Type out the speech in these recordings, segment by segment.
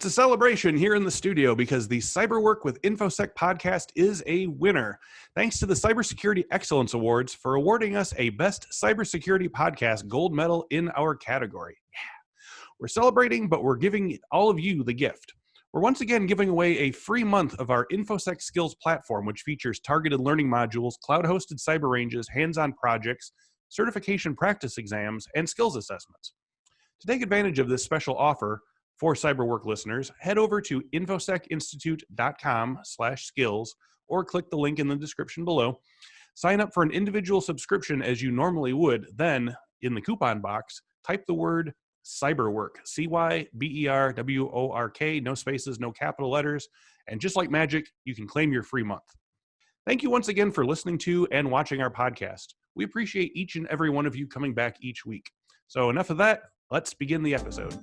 It's a celebration here in the studio because the Cyberwork with Infosec podcast is a winner. Thanks to the Cybersecurity Excellence Awards for awarding us a Best Cybersecurity Podcast gold medal in our category. Yeah. We're celebrating, but we're giving all of you the gift. We're once again giving away a free month of our Infosec Skills platform, which features targeted learning modules, cloud-hosted cyber ranges, hands-on projects, certification practice exams, and skills assessments. To take advantage of this special offer for CyberWork listeners, head over to infosecinstitute.com/skills or click the link in the description below. Sign up for an individual subscription as you normally would. Then, in the coupon box, type the word CyberWork, CYBERWORK, no spaces, no capital letters, and just like magic, you can claim your free month. Thank you once again for listening to and watching our podcast. We appreciate each and every one of you coming back each week. So enough of that, let's begin the episode.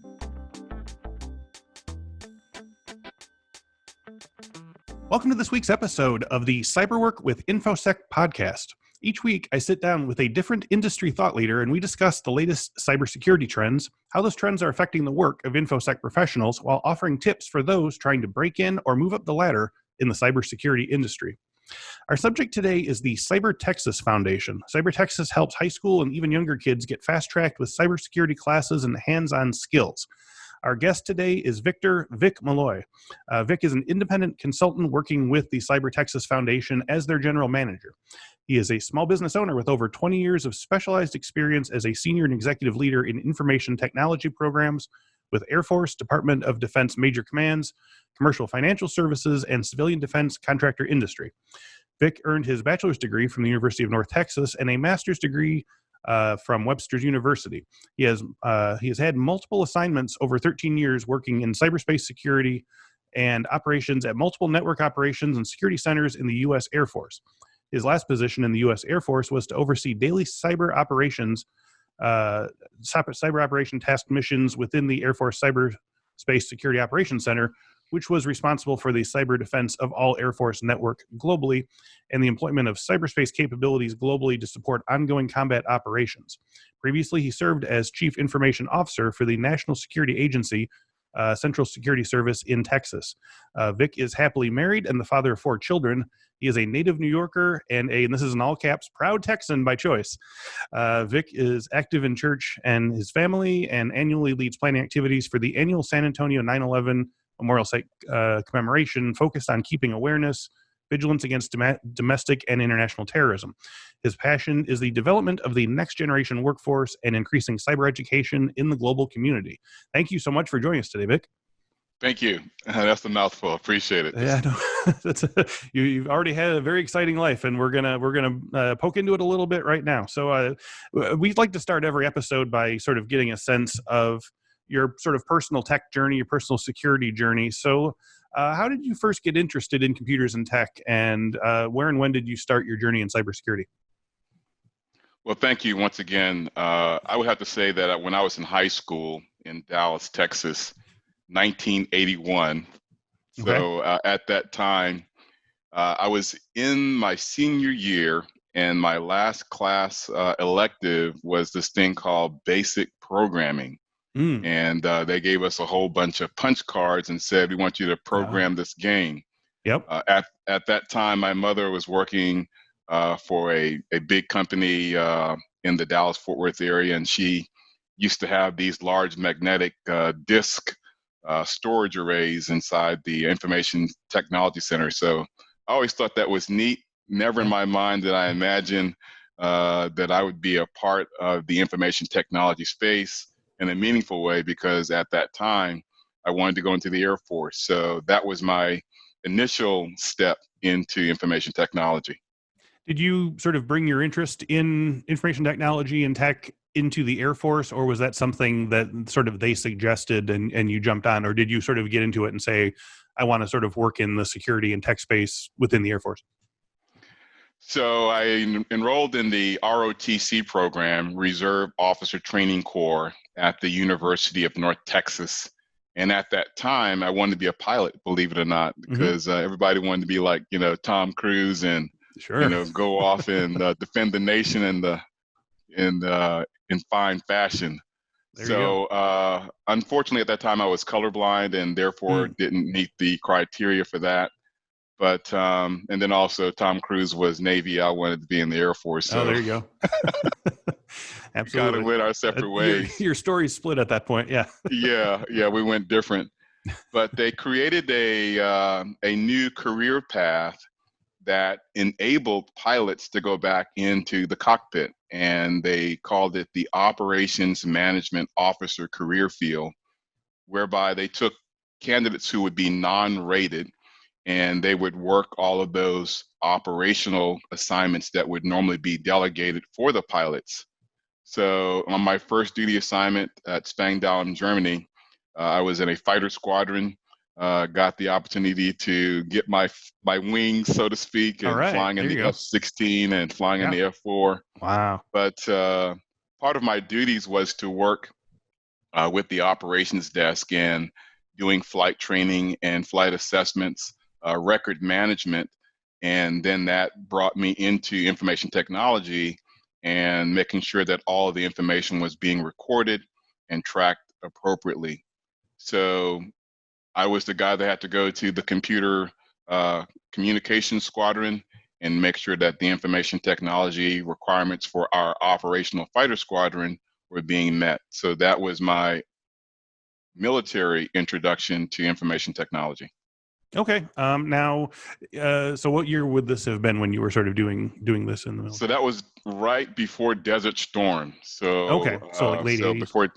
Welcome to this week's episode of the CyberWork with Infosec podcast. Each week, I sit down with a different industry thought leader and we discuss the latest cybersecurity trends, how those trends are affecting the work of Infosec professionals, while offering tips for those trying to break in or move up the ladder in the cybersecurity industry. Our subject today is the CyberTexas Foundation. CyberTexas helps high school and even younger kids get fast-tracked with cybersecurity classes and hands-on skills. Our guest today is Vic Malloy. Vic is an independent consultant working with the CyberTexas Foundation as their general manager. He is a small business owner with over 20 years of specialized experience as a senior and executive leader in information technology programs with Air Force, Department of Defense Major Commands, commercial financial services, and civilian defense contractor industry. Vic earned his bachelor's degree from the University of North Texas and a master's degree from Webster University. He has had multiple assignments over 13 years working in cyberspace security and operations at multiple network operations and security centers in the U.S. Air Force. His last position in the U.S. Air Force was to oversee daily cyber operation task missions within the Air Force Cyberspace Security Operations Center, which was responsible for the cyber defense of all Air Force network globally and the employment of cyberspace capabilities globally to support ongoing combat operations. Previously, he served as Chief Information Officer for the National Security Agency, Central Security Service in Texas. Vic is happily married and the father of 4 children. He is a native New Yorker and this is in all caps, proud Texan by choice. Vic is active in church and his family and annually leads planning activities for the annual San Antonio 9/11 Memorial Site commemoration focused on keeping awareness, vigilance against domestic and international terrorism. His passion is the development of the next generation workforce and increasing cyber education in the global community. Thank you so much for joining us today, Vic. Thank you. That's a mouthful. Appreciate it. Yeah, no, you've already had a very exciting life, and we're gonna poke into it a little bit right now. So we'd like to start every episode by sort of getting a sense of your sort of personal tech journey, your personal security journey. So how did you first get interested in computers and tech, and where and when did you start your journey in cybersecurity? Well, thank you once again. I would have to say that when I was in high school in Dallas, Texas, 1981, Okay. So at that time, I was in my senior year, and my last class elective was this thing called basic programming. And they gave us a whole bunch of punch cards and said, we want you to program this game. Yep. At that time, my mother was working for a big company in the Dallas-Fort Worth area, and she used to have these large magnetic disk storage arrays inside the Information Technology Center. So I always thought that was neat. Never in my mind did I imagine that I would be a part of the information technology space in a meaningful way, because at that time I wanted to go into the Air Force. So that was my initial step into information technology. Did you sort of bring your interest in information technology and tech into the Air Force, or was that something that sort of they suggested and you jumped on, or did you sort of get into it and say, I want to sort of work in the security and tech space within the Air Force? So I enrolled in the ROTC program, Reserve Officer Training Corps, at the University of North Texas. And at that time, I wanted to be a pilot, believe it or not, because everybody wanted to be like, Tom Cruise and, go off and defend the nation in fine fashion. There you go. So unfortunately, at that time, I was colorblind and therefore Mm. didn't meet the criteria for that. But and then also Tom Cruise was Navy. I wanted to be in the Air Force. Oh, So there you go. we kind of Absolutely. went our separate Your ways. your story's split at that point. Yeah. Yeah, we went different. But they created a new career path that enabled pilots to go back into the cockpit, and they called it the Operations Management Officer career field, whereby they took candidates who would be non-rated and they would work all of those operational assignments that would normally be delegated for the pilots. So on my first duty assignment at Spangdahl in Germany, I was in a fighter squadron, got the opportunity to get my wings, so to speak, All and right. flying in There you the go. F-16 and flying in Yeah. the F-4. Wow. But part of my duties was to work with the operations desk and doing flight training and flight assessments, record management, and then that brought me into information technology and making sure that all of the information was being recorded and tracked appropriately. So I was the guy that had to go to the computer communication squadron and make sure that the information technology requirements for our operational fighter squadron were being met. So that was my military introduction to information technology. Okay. Now, so what year would this have been when you were sort of doing this in the So military? that was right before Desert Storm. Okay. So like late So 80s. before,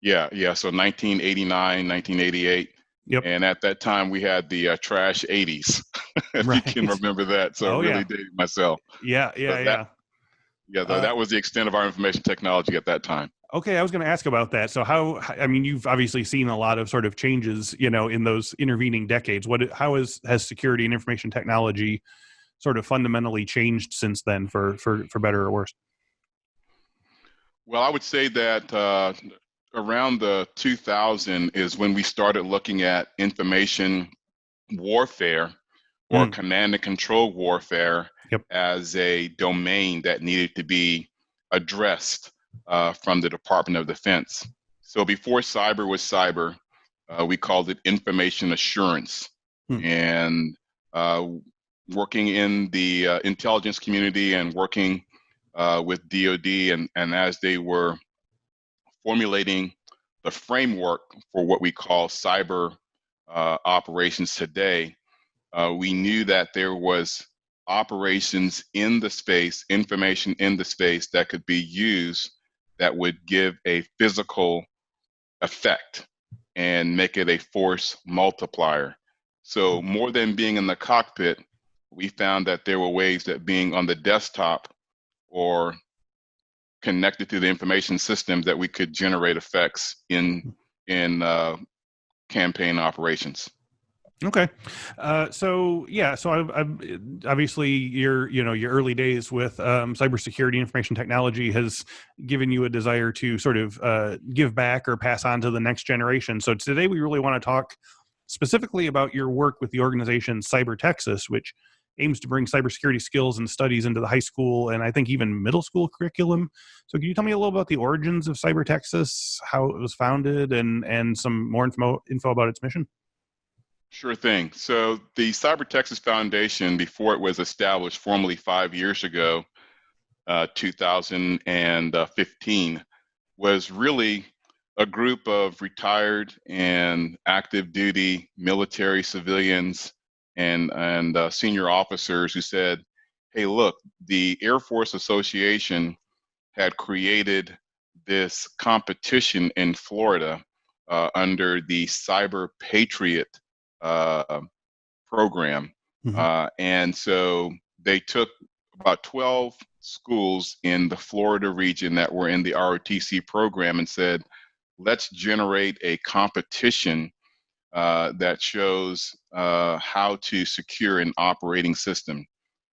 yeah. So 1989, 1988. Yep. And at that time, we had the trash 80s, if you can Right. remember that. So Oh really yeah. dating myself. Yeah. Yeah. So that, Yeah. yeah, though Uh, that was the extent of our information technology at that time. Okay, I was going to ask about that. So I mean, you've obviously seen a lot of sort of changes, in those intervening decades. How has security and information technology sort of fundamentally changed since then for better or worse? Well, I would say that around the 2000 is when we started looking at information warfare or Mm, command and control warfare yep. as a domain that needed to be addressed from the Department of Defense. So before cyber was cyber, we called it information assurance. Mm, And working in the intelligence community and working with DoD, and as they were formulating the framework for what we call cyber operations today, we knew that there was operations in the space, information in the space that could be used that would give a physical effect and make it a force multiplier. So more than being in the cockpit, we found that there were ways that being on the desktop or connected to the information systems that we could generate effects in campaign operations. Okay. So yeah, so I've obviously your early days with cybersecurity information technology has given you a desire to sort of give back or pass on to the next generation. So today we really want to talk specifically about your work with the organization CyberTexas, which aims to bring cybersecurity skills and studies into the high school and I think even middle school curriculum. So can you tell me a little about the origins of CyberTexas, how it was founded, and some more info about its mission? Sure thing. So the CyberTexas Foundation, before it was established formally 5 years ago, 2015, was really a group of retired and active duty military civilians and senior officers who said, hey, look, the Air Force Association had created this competition in Florida under the Cyber Patriot uh, program. Mm-hmm. And so they took about 12 schools in the Florida region that were in the ROTC program and said, let's generate a competition that shows how to secure an operating system.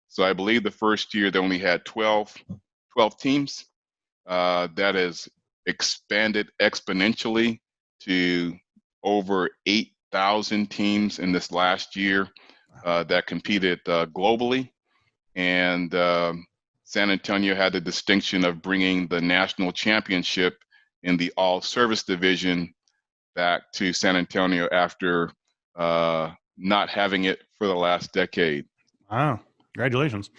So I believe the first year they only had 12 teams. That has expanded exponentially to over 8,000 teams in this last year that competed globally. And San Antonio had the distinction of bringing the national championship in the all service division back to San Antonio after not having it for the last decade. Wow, congratulations.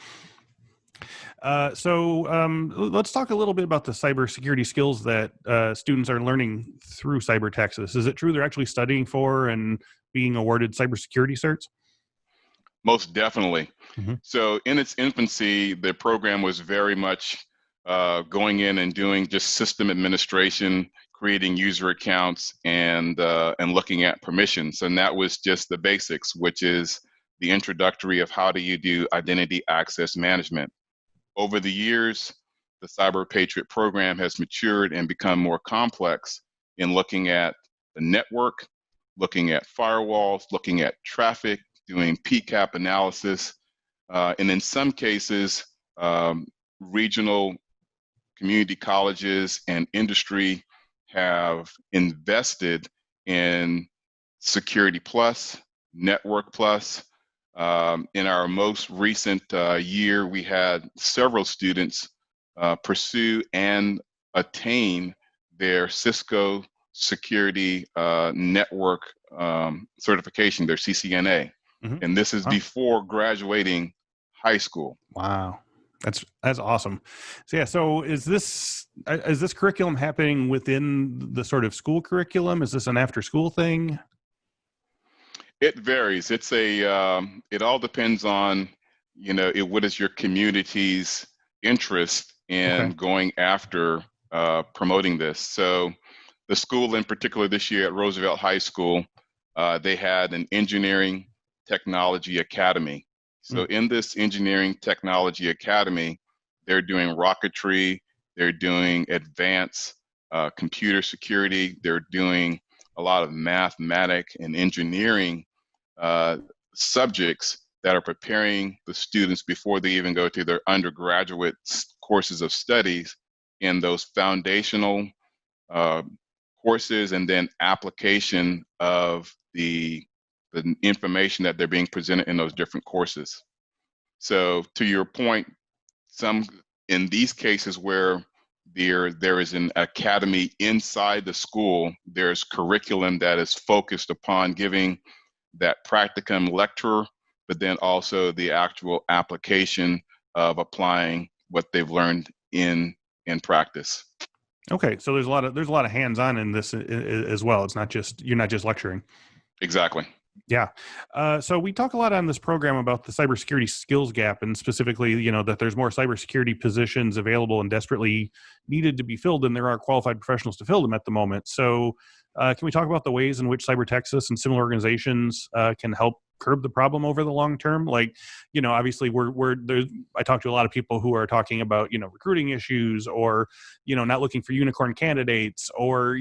Let's talk a little bit about the cybersecurity skills that students are learning through CyberTexas. Is it true they're actually studying for and being awarded cybersecurity certs? Most definitely. Mm-hmm. So in its infancy, the program was very much going in and doing just system administration, creating user accounts, and looking at permissions. And that was just the basics, which is the introductory of how do you do identity access management. Over the years, the Cyber Patriot program has matured and become more complex in looking at the network, looking at firewalls, looking at traffic, doing PCAP analysis, and in some cases, regional community colleges and industry have invested in Security Plus, Network Plus. In our most recent year, we had several students pursue and attain their Cisco Security Network certification, their CCNA. Mm-hmm. And this is before graduating high school. Wow. That's awesome. So yeah, so is this curriculum happening within the sort of school curriculum? Is this an after school thing? It varies. It's it all depends on, what is your community's interest in going after promoting this. So the school in particular this year at Roosevelt High School, they had an engineering technology academy. So in this engineering technology academy, they're doing rocketry, they're doing advanced computer security, they're doing a lot of mathematics and engineering subjects that are preparing the students before they even go to their undergraduate courses of studies in those foundational courses, and then application of the information that they're being presented in those different courses. So to your point, in these cases where there is an academy inside the school, there's curriculum that is focused upon giving that practicum lecture, but then also the actual application of applying what they've learned in practice. Okay, so there's a lot of hands-on in this as well. It's not just you're not just lecturing. Exactly. Yeah. So we talk a lot on this program about the cybersecurity skills gap, and specifically, that there's more cybersecurity positions available and desperately needed to be filled than there are qualified professionals to fill them at the moment. So can we talk about the ways in which CyberTexas and similar organizations can help curb the problem over the long term? Like, obviously I talk to a lot of people who are talking about, recruiting issues, or, not looking for unicorn candidates, or,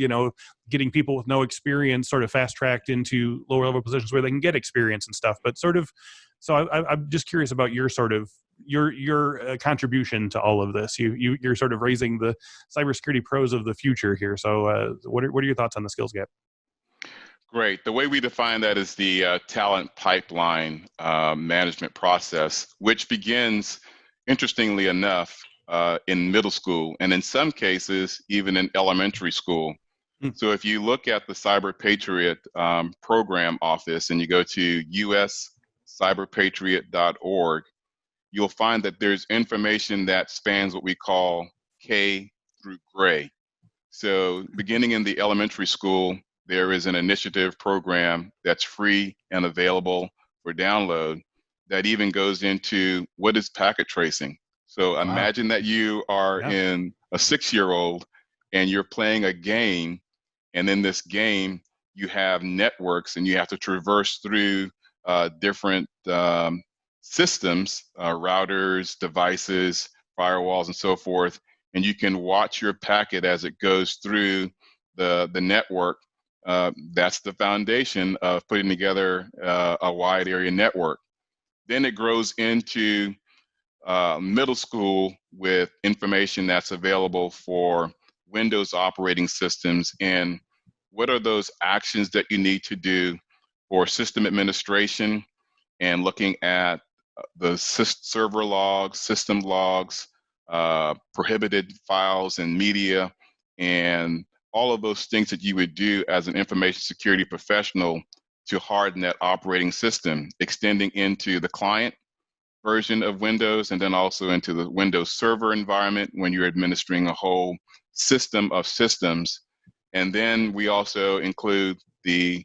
getting people with no experience sort of fast tracked into lower level positions where they can get experience and stuff. But I'm just curious about your sort of your contribution to all of this. You're sort of raising the cybersecurity pros of the future here. So what are your thoughts on the skills gap? Great. The way we define that is the talent pipeline management process, which begins, interestingly enough, in middle school, and in some cases, even in elementary school. So if you look at the Cyber Patriot program office and you go to uscyberpatriot.org, you'll find that there's information that spans what we call K through gray. So beginning in the elementary school, there is an initiative program that's free and available for download that even goes into what is packet tracing. So imagine that you are in a 6-year-old and you're playing a game, and in this game, you have networks and you have to traverse through different systems, routers, devices, firewalls, and so forth. And you can watch your packet as it goes through the network. That's the foundation of putting together a wide area network. Then it grows into middle school with information that's available for Windows operating systems, and what are those actions that you need to do for system administration, and looking at the server logs, system logs, prohibited files and media, and all of those things that you would do as an information security professional to harden that operating system, extending into the client version of Windows and then also into the Windows Server environment when you're administering a whole system of systems. And then we also include the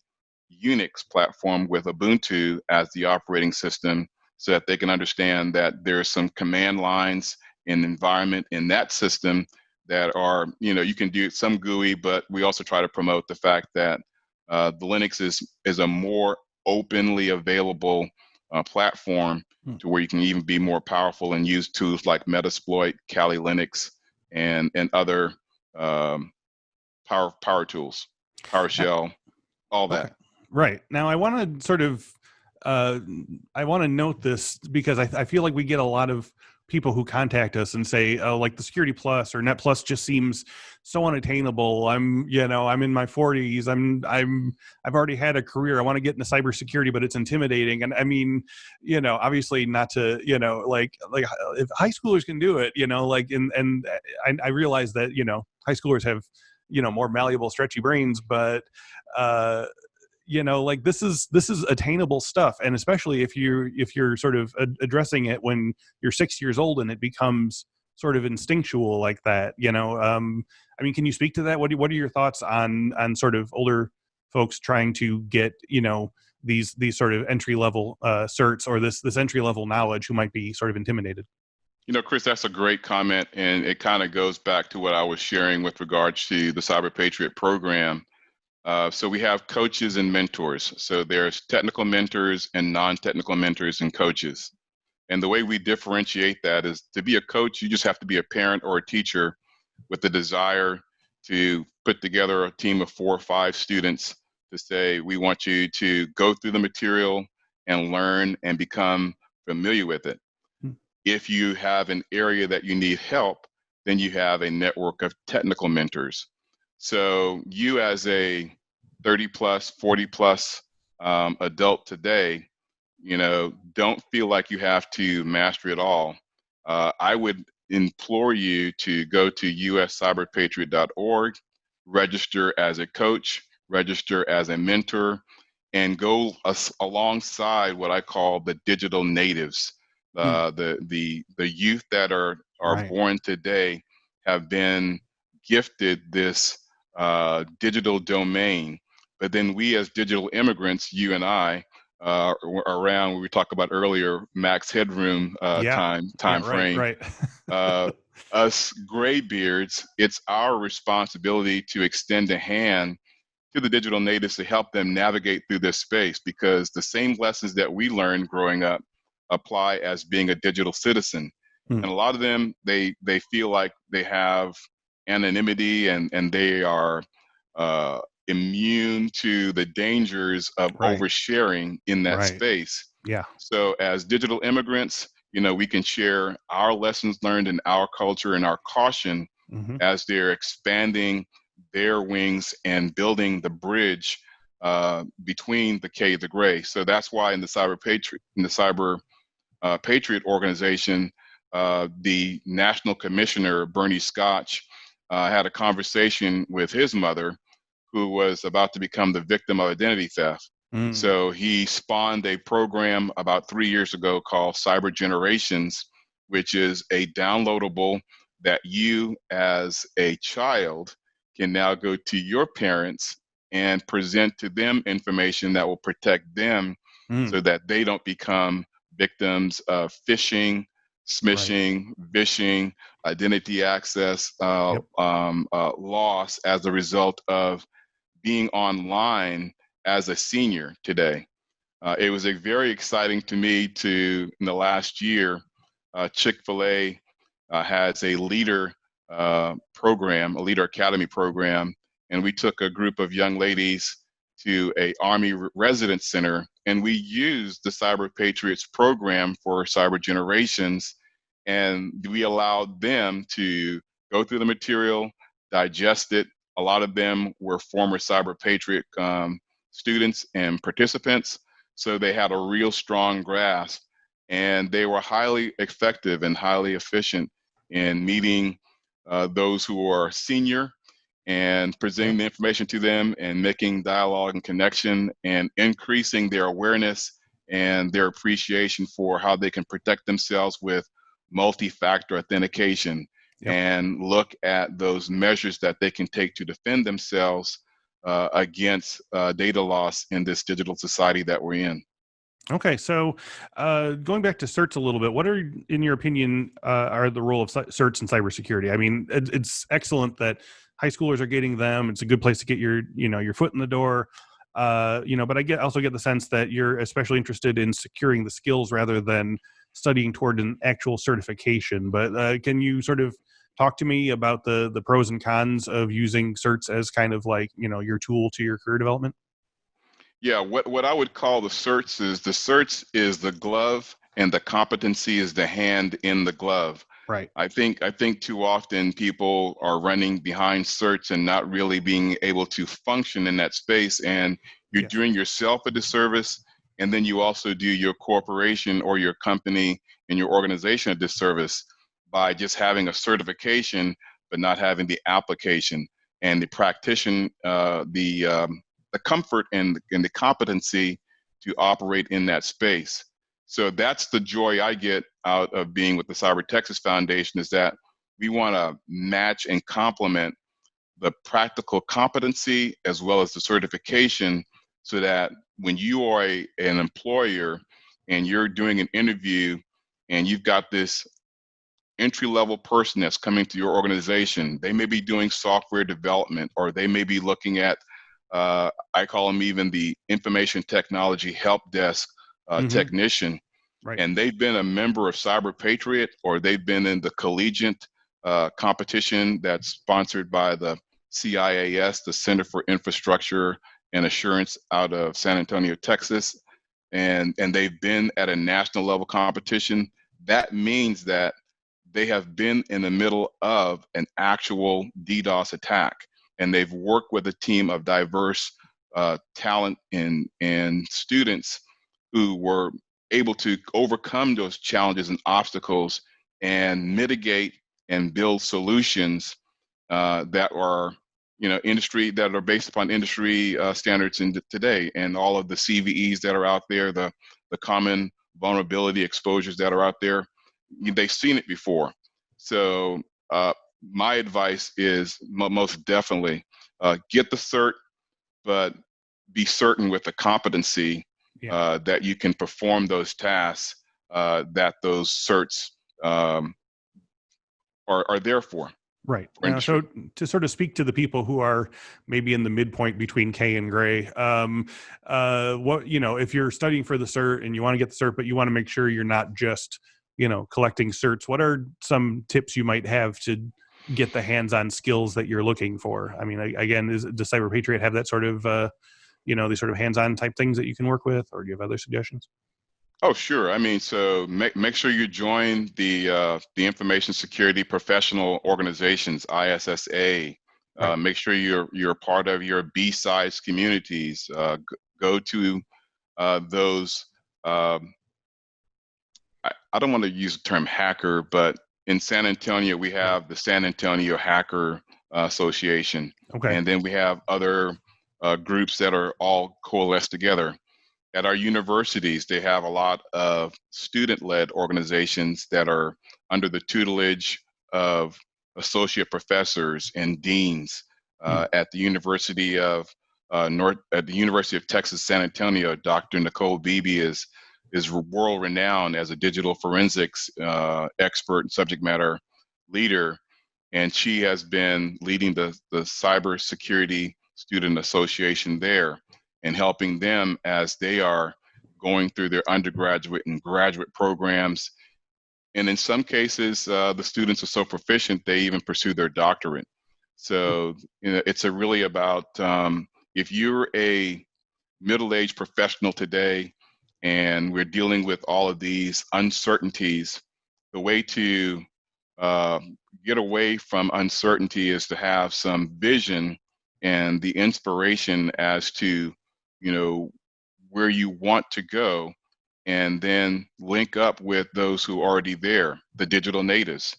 Unix platform with Ubuntu as the operating system so that they can understand that there's some command lines and environment in that system that are, you can do some GUI, but we also try to promote the fact that the Linux is a more openly available platform to where you can even be more powerful and use tools like Metasploit, Kali Linux, and other power tools, PowerShell, all that. Okay. Right. Now I want to sort of, I want to note this because I feel like we get a lot of people who contact us and say, oh, like the Security Plus or Net Plus just seems so unattainable. I'm in my 40s. I've already had a career. I want to get into cybersecurity, but it's intimidating. And I mean, obviously not to, like if high schoolers can do it, and I realize that, high schoolers have, more malleable, stretchy brains, but, like this is attainable stuff, and especially if you're sort of addressing it when you're 6 years old and it becomes sort of instinctual like that. I mean, can you speak to that? What are your thoughts on sort of older folks trying to get these sort of entry level certs or this entry level knowledge who might be sort of intimidated? Chris, that's a great comment, and it kind of goes back to what I was sharing with regards to the Cyber Patriot program. So we have coaches and mentors. So there's technical mentors and non-technical mentors and coaches. And the way we differentiate that is to be a coach, you just have to be a parent or a teacher with the desire to put together a team of 4 or 5 students to say, we want you to go through the material and learn and become familiar with it. If you have an area that you need help, then you have a network of technical mentors. So you as a 30 plus, 40 plus adult today, don't feel like you have to master it all. I would implore you to go to uscyberpatriot.org, register as a coach, register as a mentor, and go alongside what I call the digital natives. The youth that are Right. born today have been gifted this digital domain, but then we as digital immigrants, you and I, around what we talked about earlier, max headroom time frame. Right. Us graybeards, it's our responsibility to extend a hand to the digital natives to help them navigate through this space, because the same lessons that we learned growing up apply as being a digital citizen. And a lot of them, they feel like they have anonymity and they are immune to the dangers of oversharing in that space. Yeah. So as digital immigrants, we can share our lessons learned in our culture and our caution as they're expanding their wings and building the bridge between the K, the gray. So that's why in the Cyber Patriot organization, the National Commissioner, Bernie Scotch, had a conversation with his mother, who was about to become the victim of identity theft. So he spawned a program about 3 years ago called Cyber Generations, which is a downloadable that you as a child can now go to your parents and present to them information that will protect them so that they don't become victims of phishing, smishing, vishing, identity access loss as a result of being online as a senior today. It was very exciting to me in the last year, Chick-fil-A has a leader program, a leader academy program, and we took a group of young ladies to a Army residence center, and we used the Cyber Patriots program for Cyber Generations, and we allowed them to go through the material, digest it. A lot of them were former Cyber Patriot students and participants, so they had a real strong grasp, and they were highly effective and highly efficient in meeting those who are senior and presenting the information to them and making dialogue and connection and increasing their awareness and their appreciation for how they can protect themselves with multi-factor authentication and look at those measures that they can take to defend themselves against data loss in this digital society that we're in. Okay, so going back to certs a little bit, what are, in your opinion, are the role of certs in cybersecurity? I mean, it's excellent that high schoolers are getting them. It's a good place to get your foot in the door. But I also get the sense that you're especially interested in securing the skills rather than studying toward an actual certification. But can you sort of talk to me about the pros and cons of using certs as kind of like, your tool to your career development? Yeah, what I would call the certs is the glove and the competency is the hand in the glove. Right. I think too often people are running behind certs and not really being able to function in that space, and you're doing yourself a disservice, and then you also do your corporation or your company and your organization a disservice by just having a certification but not having the application and the practitioner, the comfort and the competency to operate in that space. So that's the joy I get out of being with the CyberTexas Foundation, is that we want to match and complement the practical competency as well as the certification, so that when you are an employer and you're doing an interview and you've got this entry-level person that's coming to your organization, they may be doing software development, or they may be looking at I call them even the information technology help desk technician. Right. And they've been a member of Cyber Patriot, or they've been in the collegiate competition that's sponsored by the CIAS, the Center for Infrastructure and Assurance out of San Antonio, Texas. And they've been at a national level competition. That means that they have been in the middle of an actual DDoS attack, and they've worked with a team of diverse talent and students who were able to overcome those challenges and obstacles and mitigate and build solutions that are industry, that are based upon industry standards in today, and all of the CVEs that are out there, the common vulnerability exposures that are out there. They've seen it before. So my advice is most definitely get the cert, but be certain with the competency that you can perform those tasks that those certs are there for. Right. So to sort of speak to the people who are maybe in the midpoint between K and gray, if you're studying for the cert and you want to get the cert, but you want to make sure you're not just, collecting certs, what are some tips you might have to get the hands-on skills that you're looking for? I mean, again, does Cyber Patriot have that sort of, these sort of hands-on type things that you can work with, or do you have other suggestions? Oh, sure. I mean, so make sure you join the Information Security Professional Organizations, ISSA. Right. Make sure you're part of your B-sides communities. Go to those. I don't want to use the term hacker, but in San Antonio we have the San Antonio Hacker Association, and then we have other groups that are all coalesced together. At our universities, they have a lot of student-led organizations that are under the tutelage of associate professors and deans. At the University of Texas San Antonio, Dr. Nicole Beebe is world-renowned as a digital forensics expert and subject matter leader, and she has been leading the Cybersecurity Student Association there, and helping them as they are going through their undergraduate and graduate programs. And in some cases, the students are so proficient, they even pursue their doctorate. So it's really about, if you're a middle-aged professional today and we're dealing with all of these uncertainties, the way to get away from uncertainty is to have some vision and the inspiration as to where you want to go, and then link up with those who are already there, the digital natives,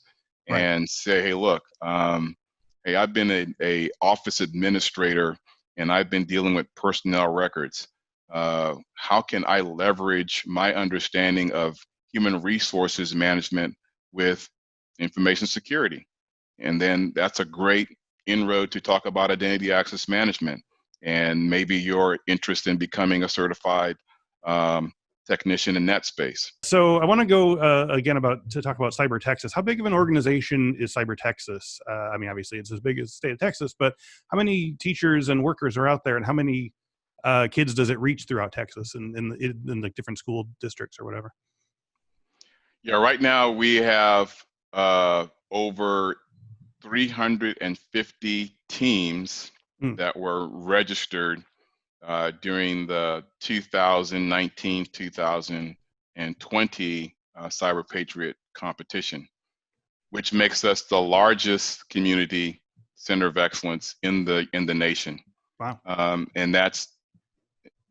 and say, hey, look, hey, I've been a office administrator and I've been dealing with personnel records. How can I leverage my understanding of human resources management with information security? And then that's a great inroad to talk about identity access management. And maybe your interest in becoming a certified technician in that space. So I want to go again to talk about CyberTexas. How big of an organization is CyberTexas? I mean, obviously it's as big as the state of Texas, but how many teachers and workers are out there, and how many kids does it reach throughout Texas and in the different school districts or whatever? Yeah, right now we have over 350 teams that were registered during the 2019-2020 Cyber Patriot competition, which makes us the largest community center of excellence in the nation. Wow. And that's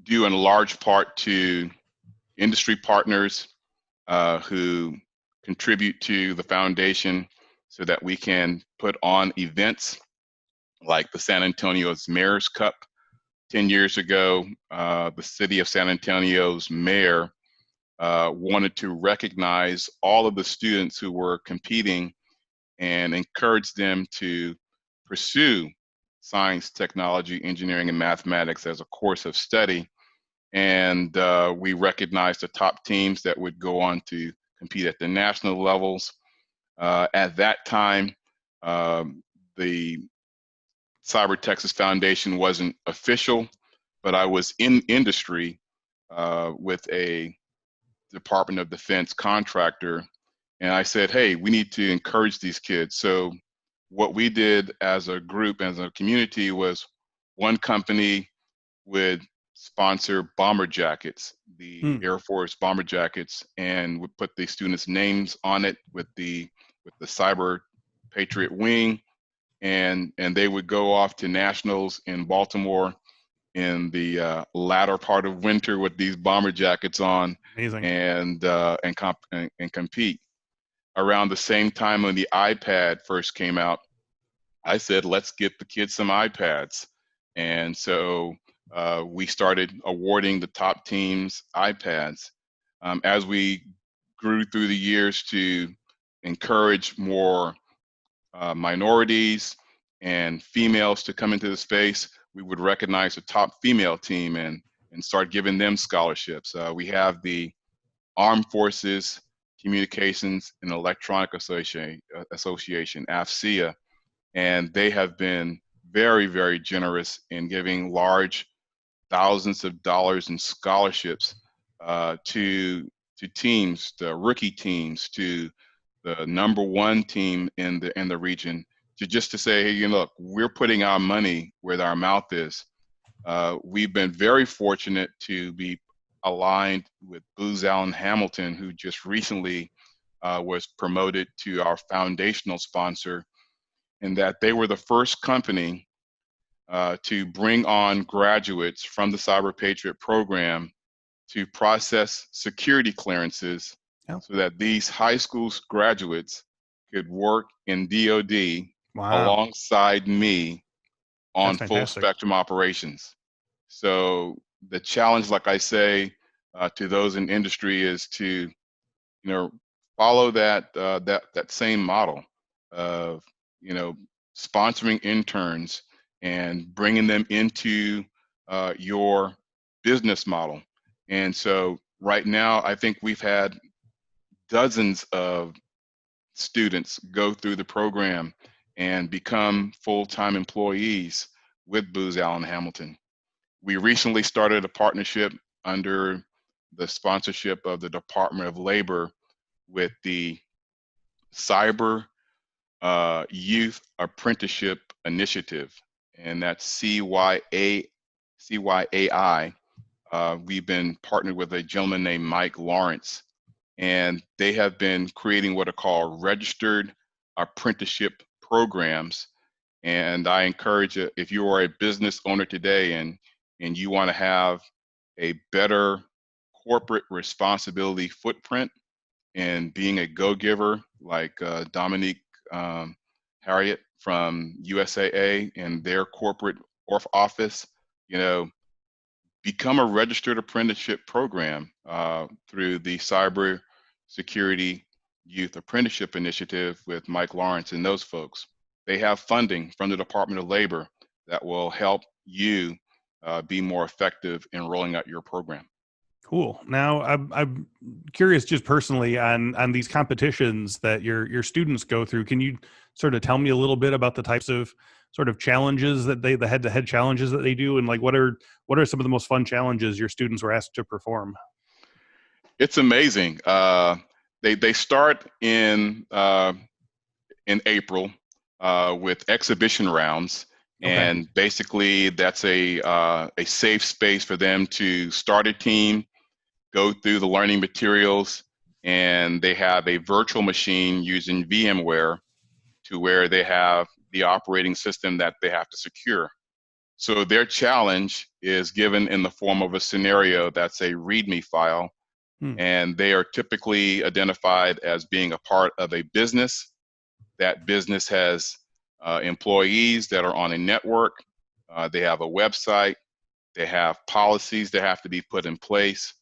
due in large part to industry partners who contribute to the foundation so that we can put on events like the San Antonio's Mayor's Cup. 10 years ago, the city of San Antonio's mayor wanted to recognize all of the students who were competing and encourage them to pursue science, technology, engineering, and mathematics as a course of study. And we recognized the top teams that would go on to compete at the national levels. At that time, the CyberTexas Foundation wasn't official, but I was in industry with a Department of Defense contractor. And I said, hey, we need to encourage these kids. So what we did as a group, as a community, was one company would sponsor bomber jackets, the Air Force bomber jackets, and would put the students' names on it with the Cyber Patriot wing, and they would go off to nationals in Baltimore in the latter part of winter with these bomber jackets on. Amazing. And compete. Around the same time when the iPad first came out, I said, let's get the kids some iPads. And so we started awarding the top teams iPads. As we grew through the years to encourage more minorities and females to come into the space, we would recognize the top female team and start giving them scholarships. We have the Armed Forces Communications and Electronic Association, AFCEA, and they have been very, very generous in giving large thousands of dollars in scholarships to teams, the rookie teams, to the #1 team in the region, just to say, hey, look, we're putting our money where our mouth is. We've been very fortunate to be aligned with Booz Allen Hamilton, who just recently was promoted to our foundational sponsor, in that they were the first company to bring on graduates from the Cyber Patriot program to process security clearances so that these high school graduates could work in DoD alongside me on full spectrum operations. So the challenge, like I say, to those in industry is to, follow that same model of, sponsoring interns and bringing them into your business model. And so right now, I think we've had dozens of students go through the program and become full-time employees with Booz Allen Hamilton. We recently started a partnership under the sponsorship of the Department of Labor with the Cyber Youth Apprenticeship Initiative, and that's CYAI. We've been partnered with a gentleman named Mike Lawrence, and they have been creating what are called registered apprenticeship programs. And I encourage you, if you are a business owner today and you want to have a better corporate responsibility footprint and being a go-giver like Dominique Harriet from USAA in their corporate office, become a registered apprenticeship program through the Cyber Security Youth Apprenticeship Initiative with Mike Lawrence and those folks. They have funding from the Department of Labor that will help you be more effective in rolling out your program. Cool. Now, I'm curious, just personally, on these competitions that your students go through. Can you sort of tell me a little bit about the types of sort of challenges that the head-to-head challenges that they do, and like what are some of the most fun challenges your students were asked to perform? It's amazing. They start in April with exhibition rounds. Okay. And basically, that's a safe space for them to start a team, go through the learning materials, and they have a virtual machine using VMware to where they have the operating system that they have to secure. So their challenge is given in the form of a scenario that's a README file, and they are typically identified as being a part of a business. That business has employees that are on a network. They have a website. They have policies that have to be put in place.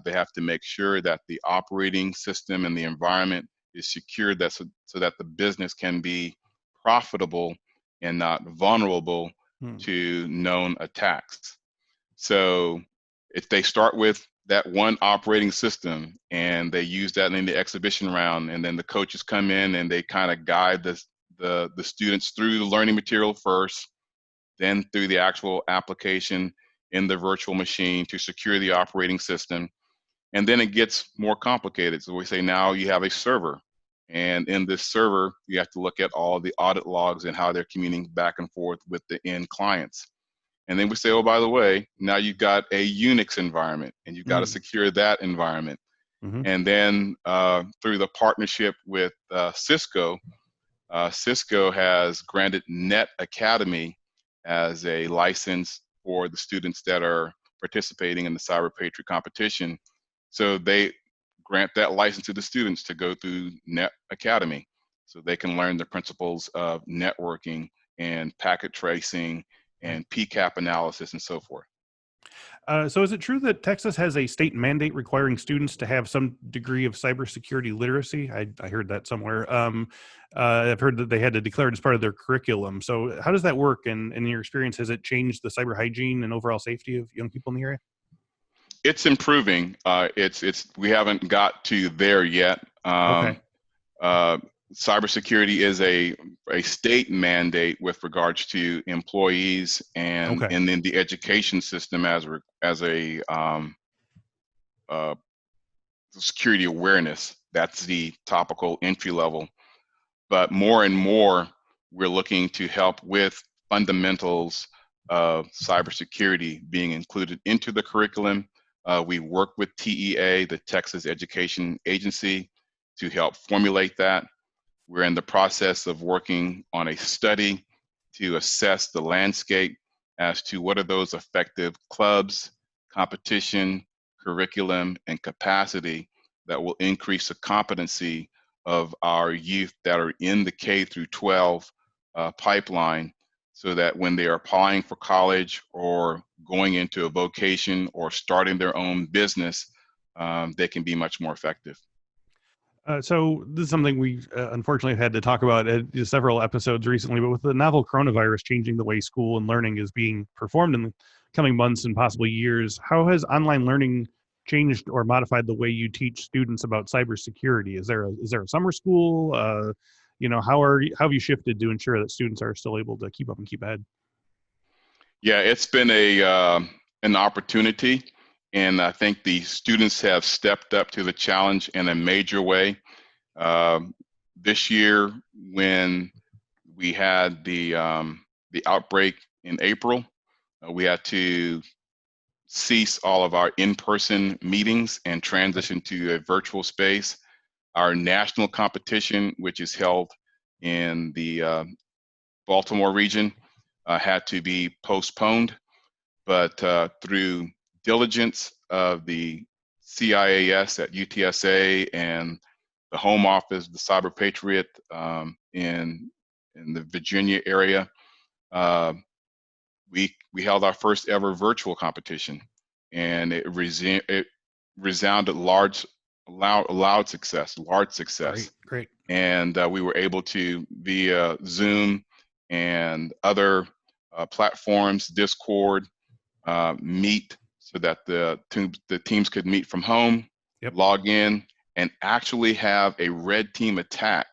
They have to make sure that the operating system and the environment is secured so that the business can be profitable and not vulnerable to known attacks. So if they start with that one operating system and they use that in the exhibition round, and then the coaches come in and they kind of guide the students through the learning material first, then through the actual application in the virtual machine to secure the operating system. And then it gets more complicated. So we say now you have a server. And in this server, you have to look at all the audit logs and how they're communicating back and forth with the end clients. And then we say, oh, by the way, now you've got a Unix environment and you've got to secure that environment. And then through the partnership with Cisco, Cisco has granted Net Academy as a license for the students that are participating in the Cyber Patriot competition. So they grant that license to the students to go through Net Academy so they can learn the principles of networking and packet tracing and PCAP analysis and so forth. So is it true that Texas has a state mandate requiring students to have some degree of cybersecurity literacy? I heard that somewhere. I've heard that they had to declare it as part of their curriculum. So how does that work? And in your experience, has it changed the cyber hygiene and overall safety of young people in the area? It's improving. We haven't got to there yet. Okay. Cybersecurity is a state mandate with regards to employees and then the education system as a security awareness. That's the topical entry level. But more and more, we're looking to help with fundamentals of cybersecurity being included into the curriculum. We work with TEA, the Texas Education Agency, to help formulate that. We're in the process of working on a study to assess the landscape as to what are those effective clubs, competition, curriculum, and capacity that will increase the competency of our youth that are in the K through 12 pipeline, so that when they are applying for college or going into a vocation or starting their own business, they can be much more effective. So this is something we unfortunately have had to talk about at several episodes recently, but with the novel coronavirus changing the way school and learning is being performed in the coming months and possibly years, how has online learning changed or modified the way you teach students about cybersecurity? Is there a summer school? How have you shifted to ensure that students are still able to keep up and keep ahead? Yeah, it's been an opportunity. And I think the students have stepped up to the challenge in a major way. This year, when we had the outbreak in April, we had to cease all of our in-person meetings and transition to a virtual space. Our national competition, which is held in the Baltimore region, had to be postponed. But through diligence of the CIAS at UTSA and the home office, the Cyber Patriot in in the Virginia area. We held our first ever virtual competition, and it resounded loud success, large success. Great. And we were able to, via Zoom and other platforms, Discord, meet so that the teams could meet from home, log in, and actually have a red team attack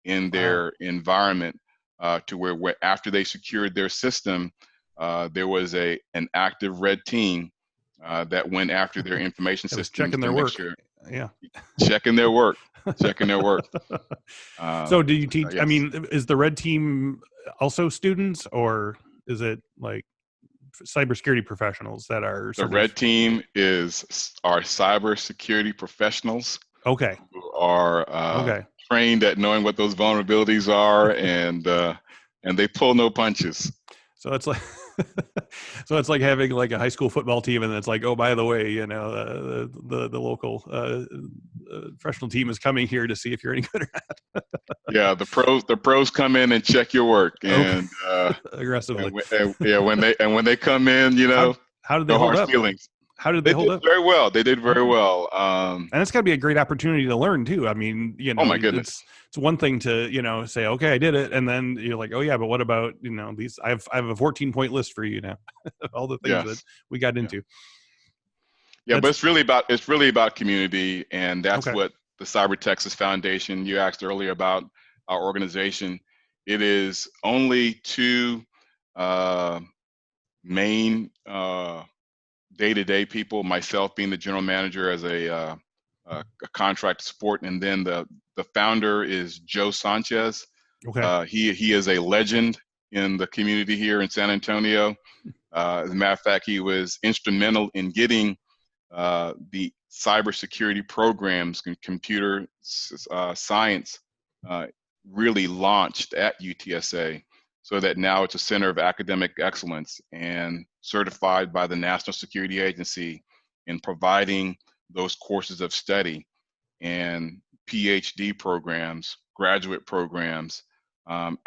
in their environment, to where after they secured their system, there was an active red team that went after their information systems, checking their work. Checking their work. So do you teach, I mean, is the red team also students, or is it like cybersecurity professionals that are the red team are cybersecurity professionals who are trained at knowing what those vulnerabilities are, and they pull no punches. So it's like so it's like having like a high school football team, and it's like, oh, by the way, you know, the local professional team is coming here to see if you're any good or not. Yeah, the pros come in and check your work, and aggressively. And when they come in, you know, how did they hold up? Feelings. How did they hold up? Very well. They did very well. And it's got to be a great opportunity to learn too. I mean, you know, oh my goodness, it's one thing to, you know, say, okay, I did it, and then you're like, oh yeah, but what about, you know, these? I have a 14-point list for you now, all the things that we got into. Yeah, but it's really about community, and that's what the CyberTexas Foundation. You asked earlier about our organization. It is only two main day-to-day people, myself being the general manager as a contract support, and then the founder is Joe Sanchez. He is a legend in the community here in San Antonio. As a matter of fact, he was instrumental in getting the cybersecurity programs and computer science really launched at UTSA, so that now it's a center of academic excellence and certified by the National Security Agency in providing those courses of study and PhD programs, graduate programs,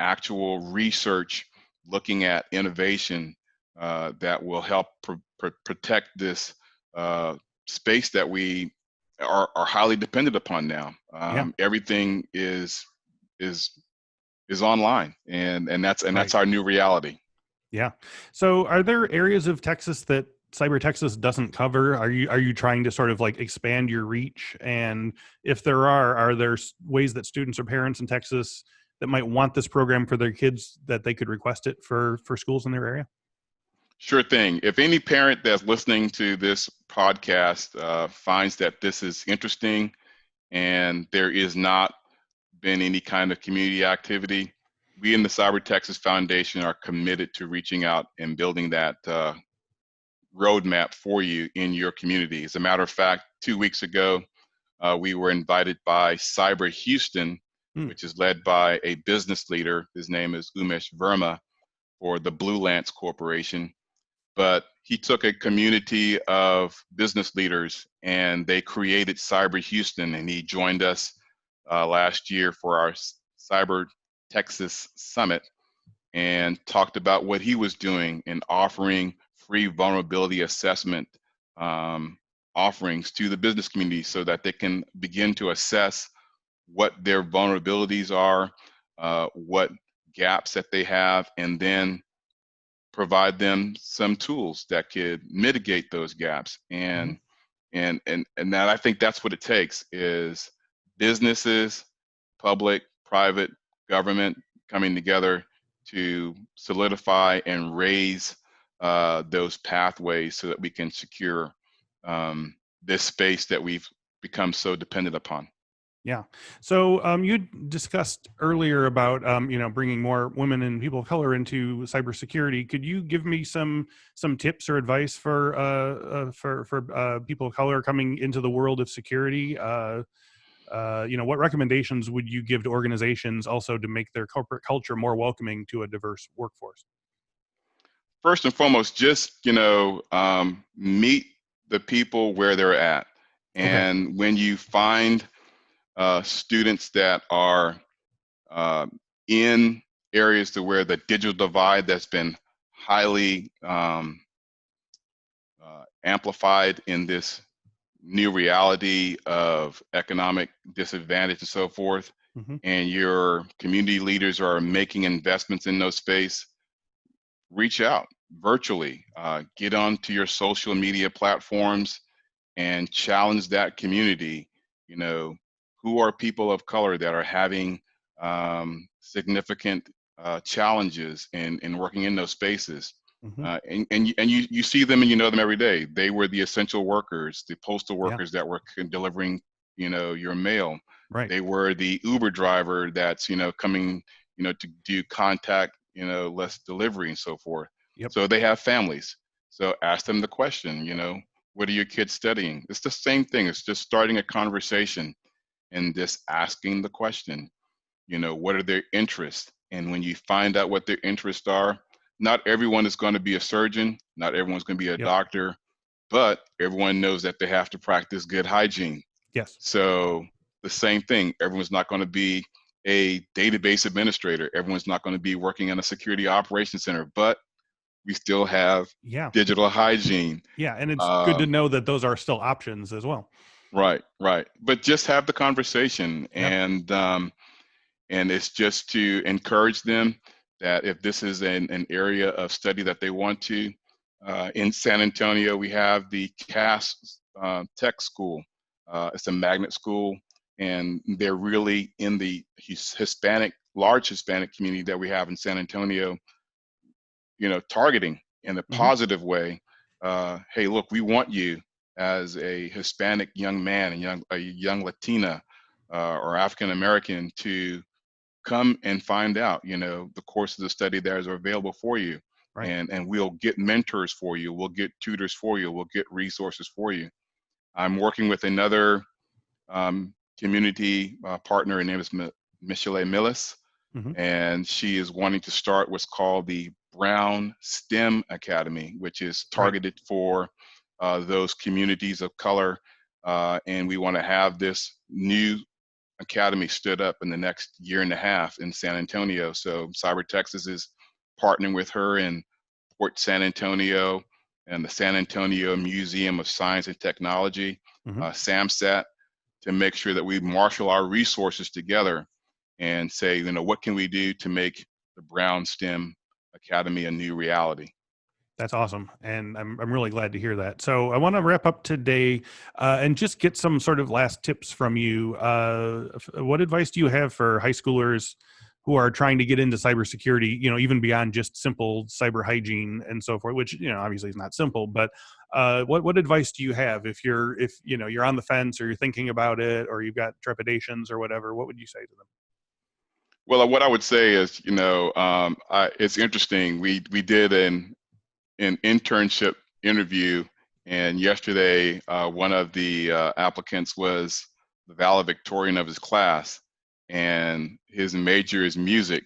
actual research looking at innovation that will help protect this space that we are highly dependent upon now. Everything is online, and that's our new reality. Yeah. So are there areas of Texas that CyberTexas doesn't cover? Are you trying to sort of like expand your reach? And if there are there ways that students or parents in Texas that might want this program for their kids that they could request it for schools in their area? Sure thing. If any parent that's listening to this podcast finds that this is interesting and there is not been any kind of community activity, we in the CyberTexas Foundation are committed to reaching out and building that roadmap for you in your community. As a matter of fact, 2 weeks ago, we were invited by Cyber Houston, which is led by a business leader. His name is Umesh Verma, for the Blue Lance Corporation. But he took a community of business leaders and they created Cyber Houston, and he joined us last year for our CyberTexas Summit and talked about what he was doing in offering free vulnerability assessment offerings to the business community so that they can begin to assess what their vulnerabilities are, what gaps that they have, and then provide them some tools that could mitigate those gaps. And that, I think that's what it takes, is businesses, public, private, government coming together to solidify and raise those pathways so that we can secure this space that we've become so dependent upon. Yeah. So you discussed earlier about bringing more women and people of color into cybersecurity. Could you give me some tips or advice for people of color coming into the world of security? What recommendations would you give to organizations also to make their corporate culture more welcoming to a diverse workforce? First and foremost, just meet the people where they're at, and when you find students that are in areas to where the digital divide that's been highly amplified in this new reality of economic disadvantage and so forth, Mm-hmm. and your community leaders are making investments in those space, reach out virtually, get onto your social media platforms and challenge that community. You know, who are people of color that are having significant challenges in working in those spaces? Mm-hmm. And you see them and you know them every day. They were the essential workers, the postal Yeah. workers that were delivering, your mail. Right. They were the Uber driver that's, coming, to do contact, less delivery and so forth. Yep. So they have families. So ask them the question, what are your kids studying? It's the same thing. It's just starting a conversation and just asking the question, what are their interests? And when you find out what their interests are, not everyone is going to be a surgeon, not everyone's going to be a Yep. doctor, but everyone knows that they have to practice good hygiene. Yes. So the same thing, everyone's not going to be a database administrator. Everyone's not going to be working in a security operations center, but we still have Yeah. digital hygiene. Yeah. And it's good to know that those are still options as well. Right. But just have the conversation, Yep. and it's just to encourage them that if this is an area of study that they want to, in San Antonio, we have the CAS Tech School. It's a magnet school, and they're really in the large Hispanic community that we have in San Antonio, targeting in a Mm-hmm. positive way. Hey, look, we want you as a Hispanic young man and a young Latina or African American to come and find out, the courses of study that are available for you. Right. And we'll get mentors for you. We'll get tutors for you. We'll get resources for you. I'm working with another community partner. Her name is Michelle Millis, Mm-hmm. and she is wanting to start what's called the Brown STEM Academy, which is Right. targeted for those communities of color. And we want to have this new academy stood up in the next year and a half in San Antonio. So CyberTexas is partnering with her in Port San Antonio and the San Antonio Museum of Science and Technology, Mm-hmm. SAMSAT, to make sure that we marshal our resources together and say, what can we do to make the Brown STEM Academy a new reality? That's awesome. And I'm really glad to hear that. So I want to wrap up today and just get some sort of last tips from you. What advice do you have for high schoolers who are trying to get into cybersecurity, even beyond just simple cyber hygiene and so forth, which, obviously is not simple, but what advice do you have if you're on the fence or you're thinking about it or you've got trepidations or whatever, what would you say to them? Well, what I would say is, it's interesting. We did an internship interview, and yesterday one of the applicants was the valedictorian of his class, and his major is music,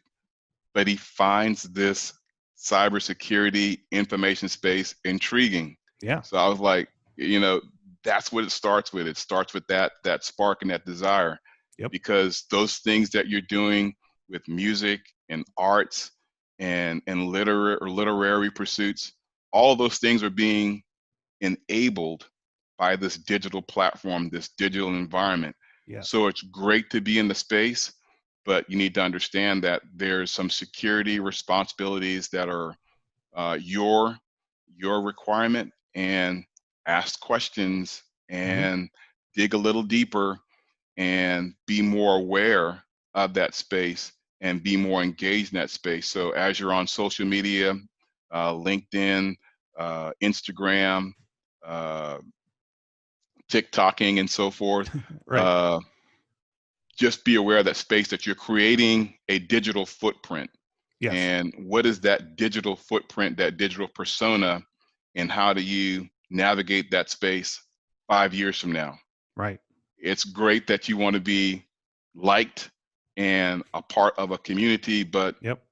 but he finds this cybersecurity information space intriguing. Yeah. So I was like, that's what it starts with. It starts with that spark and that desire. Yep. Because those things that you're doing with music and arts and literary pursuits, all of those things are being enabled by this digital platform, this digital environment. Yes. So it's great to be in the space, but you need to understand that there's some security responsibilities that are your requirement, and ask questions and dig a little deeper and be more aware of that space and be more engaged in that space. So as you're on social media, LinkedIn, Instagram, TikToking, and so forth, Right. just be aware of that space, that you're creating a digital footprint. Yes. And what is that digital footprint, that digital persona, and how do you navigate that space 5 years from now? Right. It's great that you want to be liked and a part of a community, but Yep.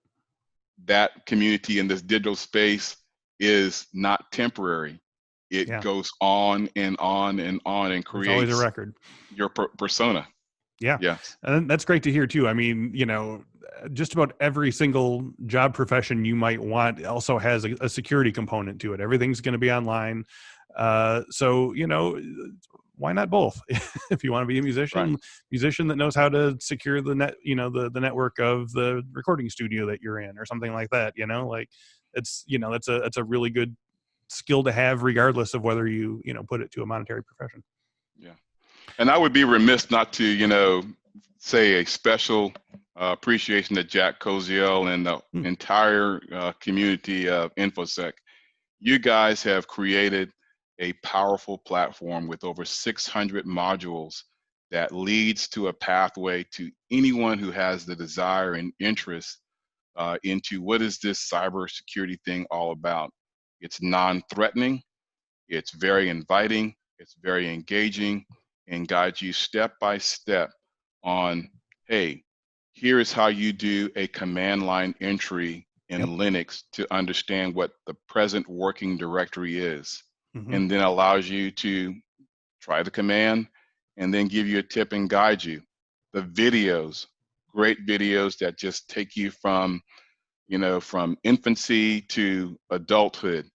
that community in this digital space is not temporary. It goes on and on and on and There's always a creates record. your persona. Yeah. Yes. And that's great to hear too. I mean, just about every single job profession you might want also has a security component to it. Everything's going to be online. So, why not both? If you want to be a Right. musician that knows how to secure the net, the network of the recording studio that you're in or something like that, like it's, it's a really good skill to have regardless of whether you put it to a monetary profession. Yeah. And I would be remiss not to, say a special appreciation to Jack Koziel and the entire community of Infosec. You guys have created a powerful platform with over 600 modules that leads to a pathway to anyone who has the desire and interest into what is this cybersecurity thing all about. It's non-threatening, it's very inviting, it's very engaging, and guides you step by step on, hey, here's how you do a command line entry in Linux to understand what the present working directory is, and then allows you to try the command and then give you a tip and guide you. The videos, great videos that just take you from, from infancy to adulthood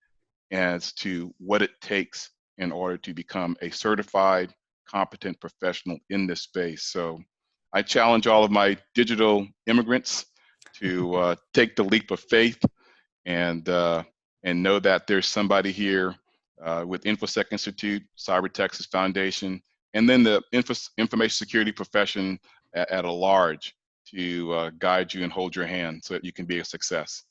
as to what it takes in order to become a certified, competent professional in this space. So I challenge all of my digital immigrants to take the leap of faith and know that there's somebody here with Infosec Institute, CyberTexas Foundation, and then the information security profession at a large to guide you and hold your hand so that you can be a success.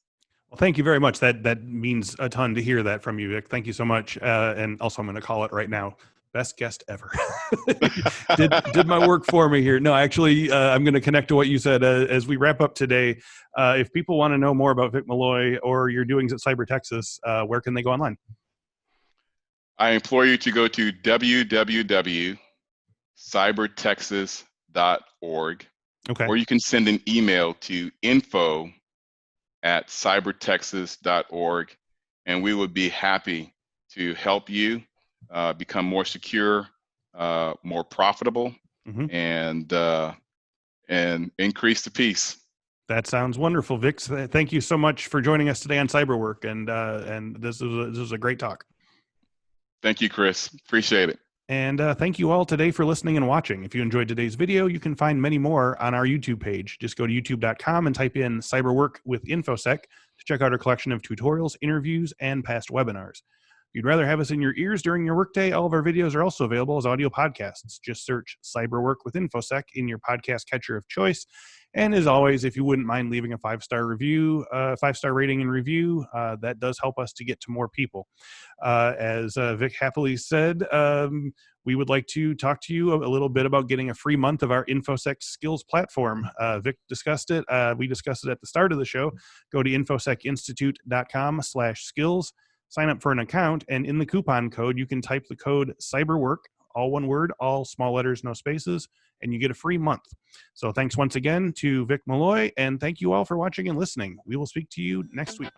Well, thank you very much. That means a ton to hear that from you, Vic. Thank you so much. And also, I'm going to call it right now. Best guest ever. did my work for me here. No, actually, I'm going to connect to what you said as we wrap up today. If people want to know more about Vic Malloy or your doings at CyberTexas, where can they go online? I implore you to go to www.cybertexas.org, or you can send an email to info@cybertexas.org, and we would be happy to help you become more secure, more profitable, and increase the peace. That sounds wonderful, Vic. Thank you so much for joining us today on Cyberwork, and this was a great talk. Thank you, Chris. Appreciate it. And thank you all today for listening and watching. If you enjoyed today's video, you can find many more on our YouTube page. Just go to youtube.com and type in Cyberwork with Infosec to check out our collection of tutorials, interviews, and past webinars. If you'd rather have us in your ears during your workday, all of our videos are also available as audio podcasts. Just search Cyberwork with Infosec in your podcast catcher of choice. And as always, if you wouldn't mind leaving a 5-star review, 5-star rating and review, that does help us to get to more people. As Vic happily said, we would like to talk to you a little bit about getting a free month of our Infosec Skills platform. Vic discussed it. We discussed it at the start of the show. Go to infosecinstitute.com/skills, sign up for an account, and in the coupon code, you can type the code CYBERWORK, all one word, all small letters, no spaces, and you get a free month. So thanks once again to Vic Malloy, and thank you all for watching and listening. We will speak to you next week.